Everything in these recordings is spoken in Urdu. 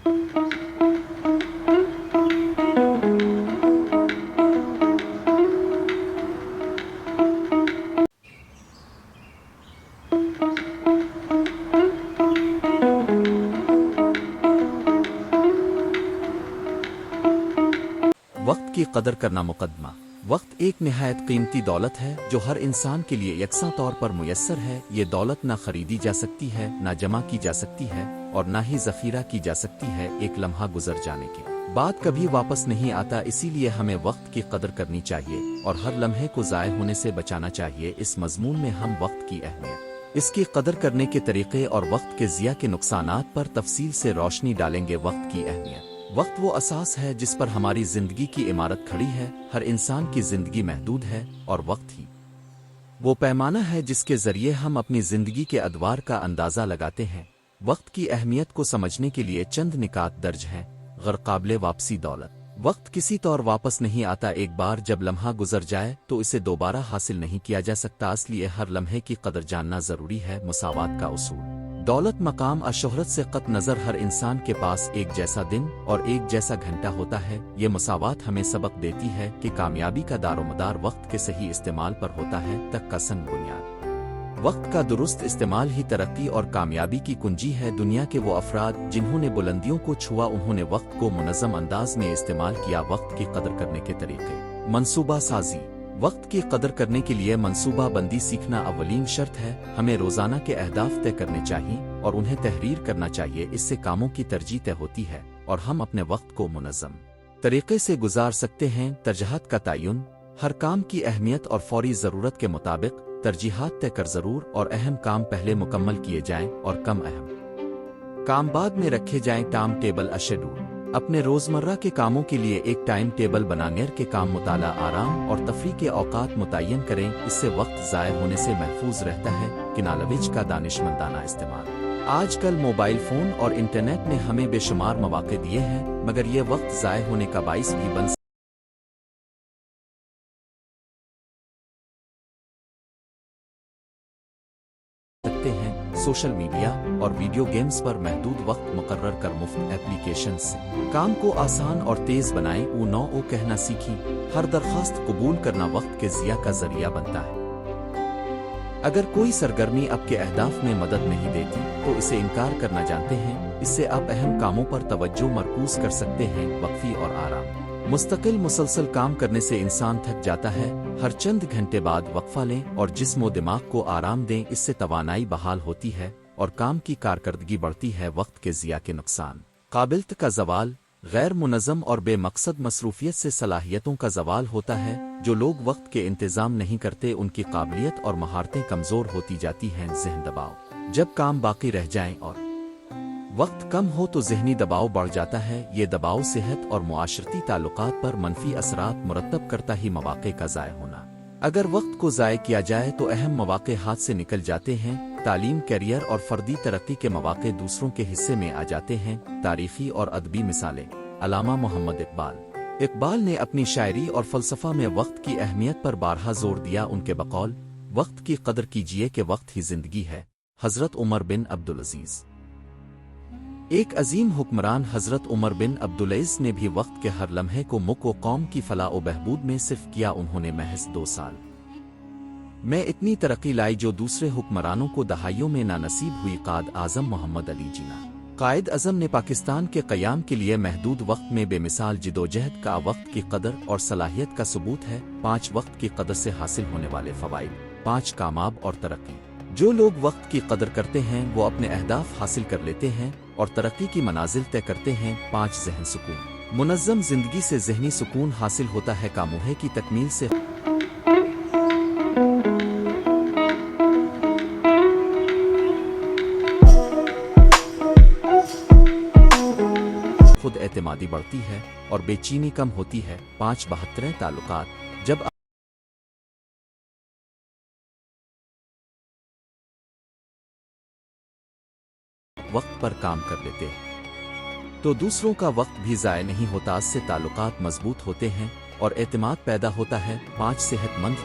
وقت کی قدر کرنا مقدمہ۔ وقت ایک نہایت قیمتی دولت ہے جو ہر انسان کے لیے یکساں طور پر میسر ہے۔ یہ دولت نہ خریدی جا سکتی ہے، نہ جمع کی جا سکتی ہے، اور نہ ہی ذخیرہ کی جا سکتی ہے۔ ایک لمحہ گزر جانے کے بعد کبھی واپس نہیں آتا، اسی لیے ہمیں وقت کی قدر کرنی چاہیے اور ہر لمحے کو ضائع ہونے سے بچانا چاہیے۔ اس مضمون میں ہم وقت کی اہمیت، اس کی قدر کرنے کے طریقے اور وقت کے ضیاع کے نقصانات پر تفصیل سے روشنی ڈالیں گے۔ وقت کی اہمیت۔ وقت وہ اساس ہے جس پر ہماری زندگی کی عمارت کھڑی ہے۔ ہر انسان کی زندگی محدود ہے اور وقت ہی وہ پیمانہ ہے جس کے ذریعے ہم اپنی زندگی کے ادوار کا اندازہ لگاتے ہیں۔ وقت کی اہمیت کو سمجھنے کے لیے چند نکات درج ہیں۔ غیر قابل واپسی دولت۔ وقت کسی طور واپس نہیں آتا۔ ایک بار جب لمحہ گزر جائے تو اسے دوبارہ حاصل نہیں کیا جا سکتا، اس لیے ہر لمحے کی قدر جاننا ضروری ہے۔ مساوات کا اصول۔ دولت، مقام اور شہرت سے قطع نظر ہر انسان کے پاس ایک جیسا دن اور ایک جیسا گھنٹہ ہوتا ہے۔ یہ مساوات ہمیں سبق دیتی ہے کہ کامیابی کا دار و مدار وقت کے صحیح استعمال پر ہوتا ہے۔ تک کا سنگ بنیاد۔ وقت کا درست استعمال ہی ترقی اور کامیابی کی کنجی ہے۔ دنیا کے وہ افراد جنہوں نے بلندیوں کو چھوا، انہوں نے وقت کو منظم انداز میں استعمال کیا۔ وقت کی قدر کرنے کے طریقے۔ منصوبہ سازی۔ وقت کی قدر کرنے کے لیے منصوبہ بندی سیکھنا اولین شرط ہے۔ ہمیں روزانہ کے اہداف طے کرنے چاہیے اور انہیں تحریر کرنا چاہیے۔ اس سے کاموں کی ترجیح طے ہوتی ہے اور ہم اپنے وقت کو منظم طریقے سے گزار سکتے ہیں۔ ترجیحات کا تعین۔ ہر کام کی اہمیت اور فوری ضرورت کے مطابق ترجیحات طے کر ضرور اور اہم کام پہلے مکمل کیے جائیں اور کم اہم کام بعد میں رکھے جائیں۔ Time table schedule. اپنے روزمرہ کے کاموں کے لیے ایک ٹائم ٹیبل بنائیں۔ گھر کے کام، مطالعہ، آرام اور تفریح کے اوقات متعین کریں۔ اس سے وقت ضائع ہونے سے محفوظ رہتا ہے۔ کنالوج کا دانشمندانہ استعمال۔ آج کل موبائل فون اور انٹرنیٹ نے ہمیں بے شمار مواقع دیے ہیں، مگر یہ وقت ضائع ہونے کا باعث بھی بن سکتے ہیں۔ سوشل میڈیا اور ویڈیو گیمز پر محدود وقت مقرر کر مفت ایپلیکیشنز سے کام کو آسان اور تیز بنائیں۔ او کہنا سیکھیں۔ ہر درخواست قبول کرنا وقت کے ضیاع کا ذریعہ بنتا ہے۔ اگر کوئی سرگرمی آپ کے اہداف میں مدد نہیں دیتی تو اسے انکار کرنا جانتے ہیں۔ اس سے آپ اہم کاموں پر توجہ مرکوز کر سکتے ہیں۔ وقفی اور آرام۔ مستقل مسلسل کام کرنے سے انسان تھک جاتا ہے۔ ہر چند گھنٹے بعد وقفہ لیں اور جسم و دماغ کو آرام دیں۔ اس سے توانائی بحال ہوتی ہے اور کام کی کارکردگی بڑھتی ہے۔ وقت کے ضیاع کے نقصان۔ قابلیت کا زوال۔ غیر منظم اور بے مقصد مصروفیت سے صلاحیتوں کا زوال ہوتا ہے۔ جو لوگ وقت کے انتظام نہیں کرتے ان کی قابلیت اور مہارتیں کمزور ہوتی جاتی ہیں۔ ذہن دباؤ۔ جب کام باقی رہ جائیں اور وقت کم ہو تو ذہنی دباؤ بڑھ جاتا ہے۔ یہ دباؤ صحت اور معاشرتی تعلقات پر منفی اثرات مرتب کرتا ہی۔ مواقع کا ضائع ہونا۔ اگر وقت کو ضائع کیا جائے تو اہم مواقع ہاتھ سے نکل جاتے ہیں۔ تعلیم، کیریئر اور فردی ترقی کے مواقع دوسروں کے حصے میں آ جاتے ہیں۔ تاریخی اور ادبی مثالیں۔ علامہ محمد اقبال نے اپنی شاعری اور فلسفہ میں وقت کی اہمیت پر بارہا زور دیا۔ ان کے بقول وقت کی قدر کیجیے کہ وقت ہی زندگی ہے۔ حضرت عمر بن عبدالعزیز۔ ایک عظیم حکمران حضرت عمر بن عبدالعزیز نے بھی وقت کے ہر لمحے کو ملک و قوم کی فلاح و بہبود میں صرف کیا۔ انہوں نے محض 2 سال میں اتنی ترقی لائی جو دوسرے حکمرانوں کو دہائیوں میں نہ نصیب ہوئی۔ قائد اعظم محمد علی جناح۔ قائد اعظم نے پاکستان کے قیام کے لیے محدود وقت میں بے مثال جدوجہد کا۔ وقت کی قدر اور صلاحیت کا ثبوت ہے۔ 5 وقت کی قدر سے حاصل ہونے والے فوائد۔ 5 کامیاب اور ترقی۔ جو لوگ وقت کی قدر کرتے ہیں وہ اپنے اہداف حاصل کر لیتے ہیں اور ترقی کی منازل طے کرتے ہیں۔ 5 ذہن سکون۔ منظم زندگی سے ذہنی سکون حاصل ہوتا ہے۔ کاموں کی تکمیل سے خود اعتمادی بڑھتی ہے اور بے چینی کم ہوتی ہے۔ 5 72 تعلقات۔ جب وقت پر کام کر لیتے ہیں تو دوسروں کا وقت بھی ضائع نہیں ہوتا۔ اس سے تعلقات مضبوط ہوتے ہیں اور اعتماد پیدا ہوتا ہے۔ 5 صحت مند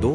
2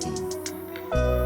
3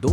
2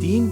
3